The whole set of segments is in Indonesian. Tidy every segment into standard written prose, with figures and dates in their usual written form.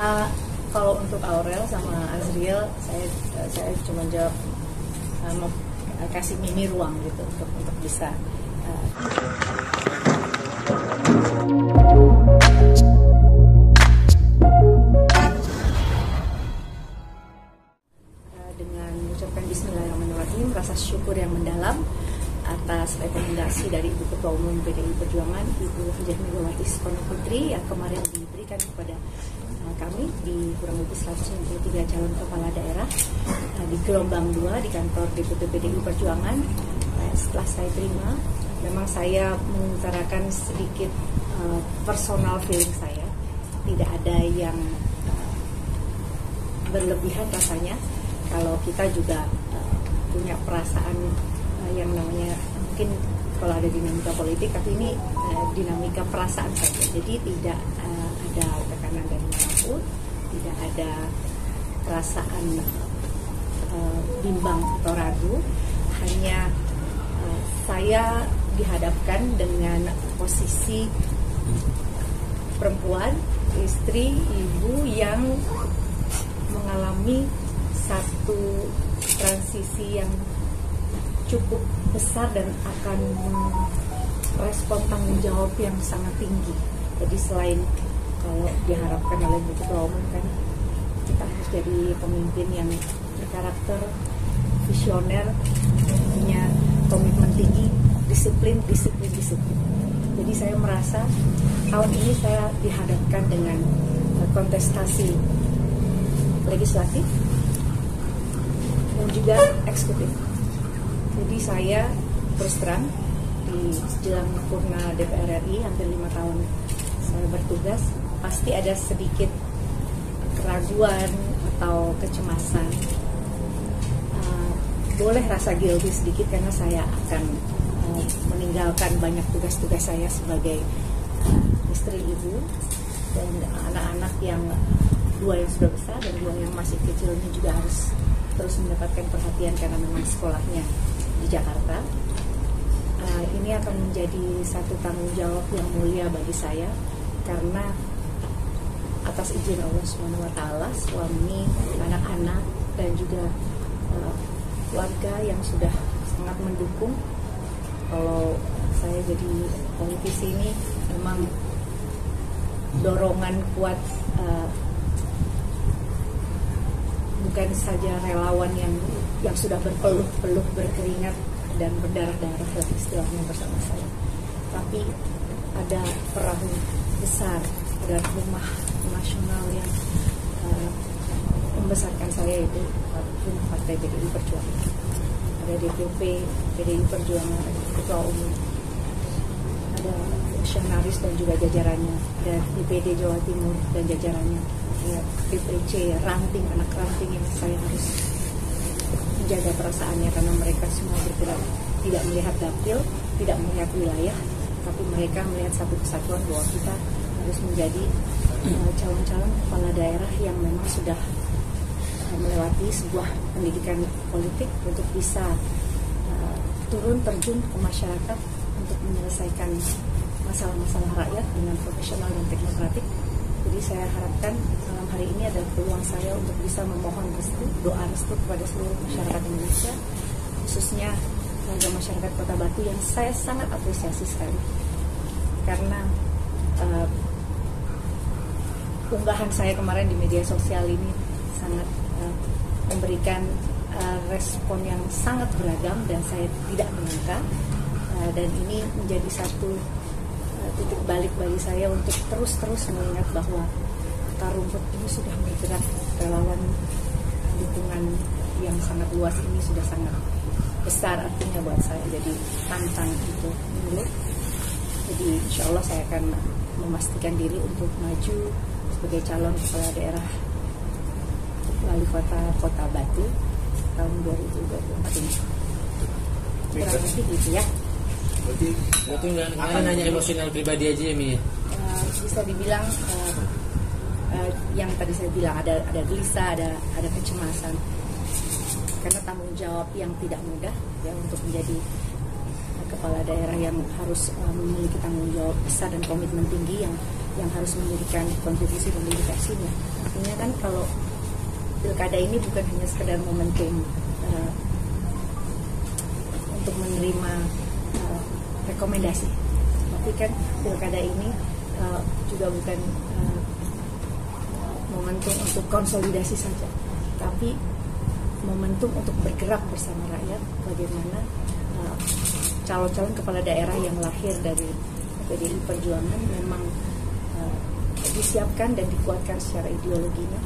Kalau untuk Aurel sama Azriel, saya cuma jawab mau kasih Mimi ruang gitu untuk bisa dengan mengucapkan Bismillahirrahmanirrahim, rasa syukur yang mendalam atas rekomendasi dari Ibu Ketua Umum PDI Perjuangan, Ibu Hajah Megawati Soekarno Putri yang kemarin diberikan kepada kami di kurang lebih 193 calon kepala daerah di gelombang 2 di kantor DPP PDI Perjuangan. Setelah saya terima, memang saya mengutarakan sedikit personal feeling saya, tidak ada yang berlebihan rasanya. Kalau kita juga punya perasaan yang namanya, mungkin kalau ada dinamika politik, tapi ini dinamika perasaan saja. Jadi tidak ada tekanan dari manapun, tidak ada perasaan bimbang atau ragu. Hanya saya dihadapkan dengan posisi perempuan, istri, ibu yang mengalami satu transisi yang cukup besar dan akan merespon tanggung jawab yang sangat tinggi. Jadi selain kalau diharapkan oleh Bu Ketua Umum kan kita harus jadi pemimpin yang berkarakter, visioner, punya komitmen tinggi, disiplin. Jadi saya merasa tahun ini saya dihadapkan dengan kontestasi legislatif dan juga eksekutif. Jadi saya terus terang di jelang purna DPR RI hampir 5 tahun saya bertugas, pasti ada sedikit keraguan atau kecemasan. Boleh rasa guilty sedikit karena saya akan meninggalkan banyak tugas-tugas saya sebagai istri, ibu, dan anak-anak yang 2 yang sudah besar dan 2 yang masih kecil ini juga harus terus mendapatkan perhatian karena memang sekolahnya di Jakarta. Ini akan menjadi satu tanggung jawab yang mulia bagi saya karena atas izin Allah SWT, suami, anak-anak, dan juga keluarga yang sudah sangat mendukung. Kalau saya jadi politisi ini memang dorongan kuat, bukan saja relawan yang sudah berpeluh-peluh, berkeringat dan berdarah-darah lah istilahnya bersama saya, tapi ada perahu besar, ada rumah nasional yang membesarkan saya, itu rumah Partai PDI Perjuangan. Ada DPP PDI Perjuangan, ada Ketua Umum, ada fungsionaris dan juga jajarannya, ada DPD Jawa Timur dan jajarannya, ada DPC ranting, anak ranting yang saya harus menjaga perasaannya karena mereka semua bergerak tidak melihat dapil, tidak melihat wilayah, tapi mereka melihat satu kesatuan bahwa kita harus menjadi calon-calon kepala daerah yang memang sudah melewati sebuah pendidikan politik untuk bisa turun terjun ke masyarakat untuk menyelesaikan masalah-masalah rakyat dengan profesional dan teknokratik. Jadi saya harapkan malam hari ini adalah peluang saya untuk bisa memohon restu, doa restu kepada seluruh masyarakat Indonesia, khususnya warga masyarakat Kota Batu yang saya sangat apresiasi sekali karena unggahan saya kemarin di media sosial ini sangat memberikan respon yang sangat beragam dan saya tidak menyangka, dan ini menjadi satu titik balik bagi saya untuk terus mengingat bahwa akar rumput ini sudah bergerak, relawan dukungan yang sangat luas ini sudah sangat besar artinya buat saya, jadi tantang itu dulu. Jadi insya Allah saya akan memastikan diri untuk maju sebagai calon kepala daerah wali kota Batu tahun 2024 ini. Kurang lebih gitu ya. Berarti nggak nanya emosional pribadi aja ya, Mi? Bisa dibilang yang tadi saya bilang ada gelisah, ada kecemasan karena tanggung jawab yang tidak mudah ya untuk menjadi kepala daerah yang harus memiliki tanggung jawab besar dan komitmen tinggi yang yang harus memberikan kontribusi dan dedikasinya. Artinya kan kalau pilkada ini bukan hanya sekedar momentum untuk menerima rekomendasi, tapi kan pilkada ini juga bukan momentum untuk konsolidasi saja, tapi momentum untuk bergerak bersama rakyat. Bagaimana calon-calon kepala daerah yang lahir dari PDI Perjuangan memang disiapkan dan dikuatkan secara ideologinya,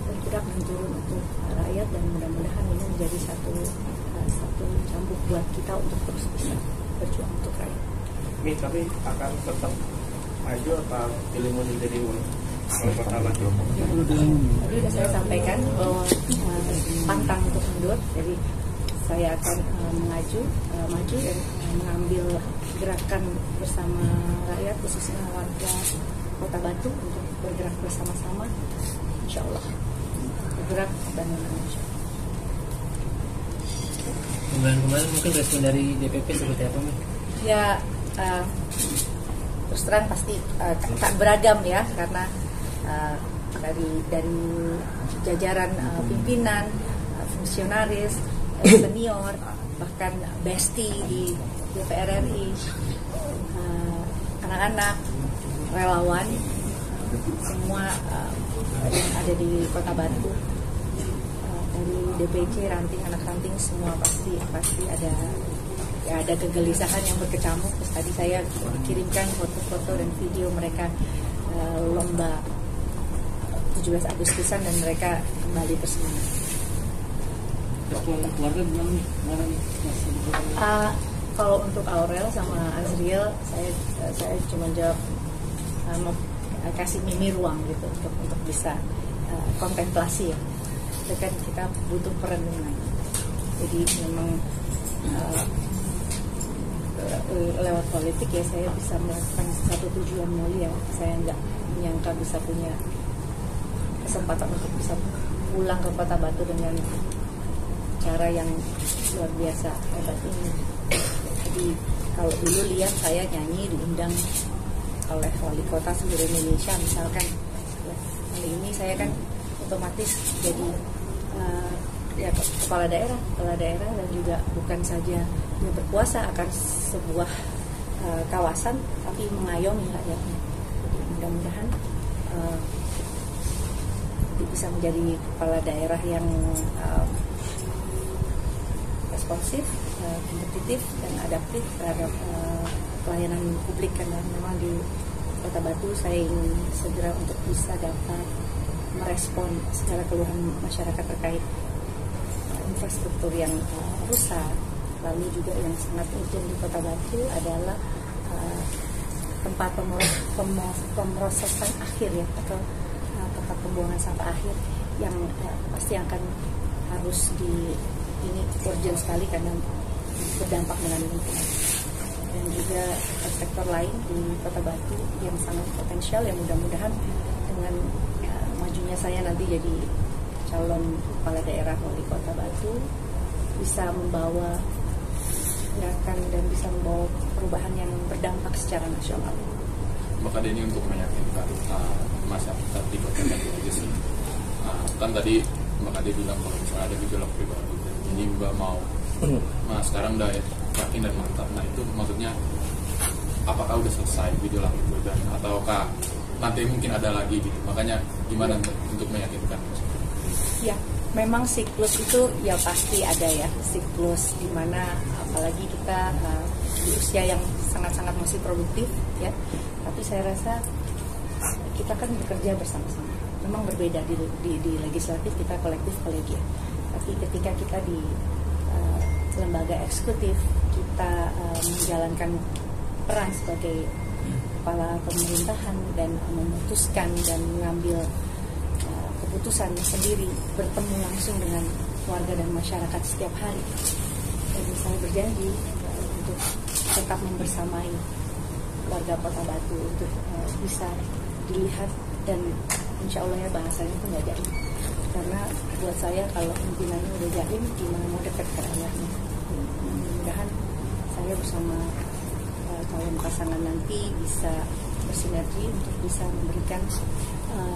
bergerak dan turun untuk rakyat, dan mudah-mudahan ini menjadi satu cambuk buat kita untuk terus bisa berjuang untuk rakyat. Mi, tapi akan tetap maju atau pilih mundur jadi wali kota Batu? Tadi sudah saya sampaikan bahwa pantang untuk mundur, jadi saya akan maju dan mengambil gerakan bersama rakyat, khususnya warga Kota Batu, untuk bergerak bersama-sama, insya Allah bergerak dan Indonesia. Kemarin mungkin respon dari DPP seperti apa, Mbak? Ya, terus terang pasti tak beragam ya, karena dari jajaran pimpinan, fungsionaris, senior, bahkan besti di DPR RI, anak-anak, relawan, semua yang ada di Kota Batu, dari DPC, ranting, anak ranting, semua pasti ada kegelisahan yang berkecamuk. Terus tadi saya kirimkan foto-foto dan video mereka lomba 17 Agustusan dan mereka kembali bersemangat. Keluarga bilang nih, mana nih? Kalau untuk Aurel sama Azriel, saya cuma jawab mau kasih Mimi ruang gitu untuk bisa kontemplasi ya. Itu kan kita butuh perenungan. Jadi memang lewat politik ya saya bisa melakukan satu tujuan mulia. Saya nggak menyangka bisa punya kesempatan untuk bisa pulang ke Kota Batu dengan cara yang luar biasa hebat ini. Jadi kalau dulu lihat saya nyanyi diundang oleh wali kota seluruh Indonesia misalkan, ya, kali ini saya kan otomatis jadi ya kepala daerah dan juga bukan saja dia berkuasa akan sebuah kawasan, tapi mengayomi rakyatnya. Jadi mudah-mudahan bisa menjadi kepala daerah yang responsif, kompetitif dan adaptif terhadap pelayanan publik, karena memang di Kota Batu saya ingin segera untuk bisa dapat merespon segala keluhan masyarakat terkait infrastruktur yang rusak. Lalu juga yang sangat urgent di Kota Batu adalah tempat pemrosesan akhir ya, atau tempat pembuangan sampah akhir yang pasti akan harus ini urgent sekali karena berdampak dengan lingkungan. Dan juga sektor lain di Kota Batu yang sangat potensial, yang mudah-mudahan dengan majunya saya nanti jadi calon kepala daerah wali Kota Batu bisa membawa gerakan dan bisa membawa perubahan yang berdampak secara nasional. Maka ini untuk meyakinkan masyarakat di Kota Batu aja sih. Kan tadi Mbak Ade bilang kalau misalnya ada gejolak pribadi, ini Mbak mau sekarang udah yakin dan mantap. Nah itu maksudnya apakah udah selesai gejolak itu dan ataukah nanti mungkin ada lagi gitu? Makanya gimana untuk meyakinkan? Ya, memang siklus itu ya pasti ada ya, siklus dimana apalagi kita di usia yang sangat-sangat masih produktif ya. Tapi saya rasa kita kan bekerja bersama-sama. Memang berbeda di legislatif kita kolektif kolegial. Tapi ketika kita di lembaga eksekutif, kita menjalankan peran sebagai kepala pemerintahan dan memutuskan dan mengambil keputusan sendiri, bertemu langsung dengan warga dan masyarakat setiap hari. Jadi saya berjanji untuk tetap membersamai warga Kota Batu untuk bisa dilihat, dan insya Allah ya bahasanya itu nggak jahil. Karena buat saya kalau pimpinannya udah jahil, gimana mau dekat ke rakyatnya. Mudah-mudahan saya bersama calon pasangan nanti bisa bersinergi untuk bisa memberikan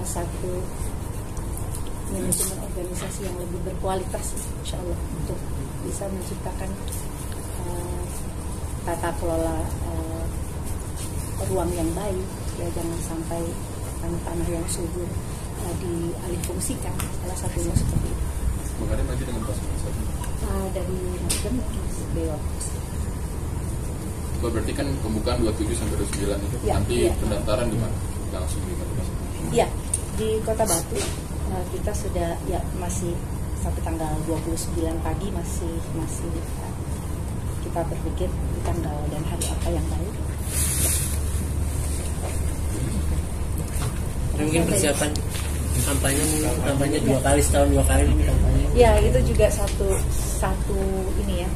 satu manajemen organisasi yang lebih berkualitas, insya Allah, untuk bisa menciptakan tata kelola ruang yang baik, ya jangan sampai tanah-tanah yang subur dialihfungsikan, salah satunya seperti itu. Mengenai lagi dengan pasangan Dari Nasdem, beliau. berarti kan pembukaan 27 sampai 29 itu Ya, nanti iya. pendaftaran di mana? Langsung di mana? Iya, di Kota Batu kita sudah ya masih sampai tanggal 29 pagi masih kita berpikir tanggal dan hari apa yang baik. Mungkin persiapan kampanye 2 kali setahun 2 kali ini kampanye. Ya, itu juga satu ini ya,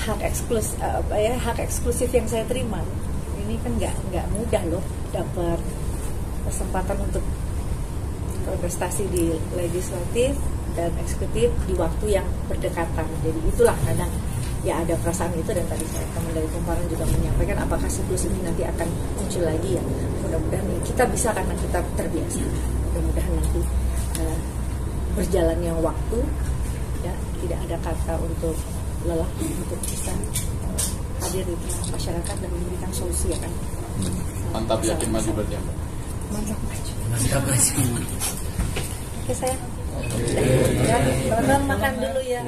hak eksklusif yang saya terima. Ini kan nggak mudah loh dapat kesempatan untuk berprestasi di legislatif dan eksekutif di waktu yang berdekatan. Jadi itulah kadang ya ada perasaan itu, dan tadi saya teman dari Kumparan juga menyampaikan apakah siklus ini nanti akan muncul lagi ya. Mudah-mudahan ya, kita bisa karena kita terbiasa. Mudah-mudahan nanti berjalannya waktu ya tidak ada kata untuk lelah untuk bisa hadir di tengah masyarakat dan memberikan solusi ya kan. Mantap, yakin maju berarti ya? Mantap maju. Masih. Oke sayang. Ya, teman-teman makan dulu ya.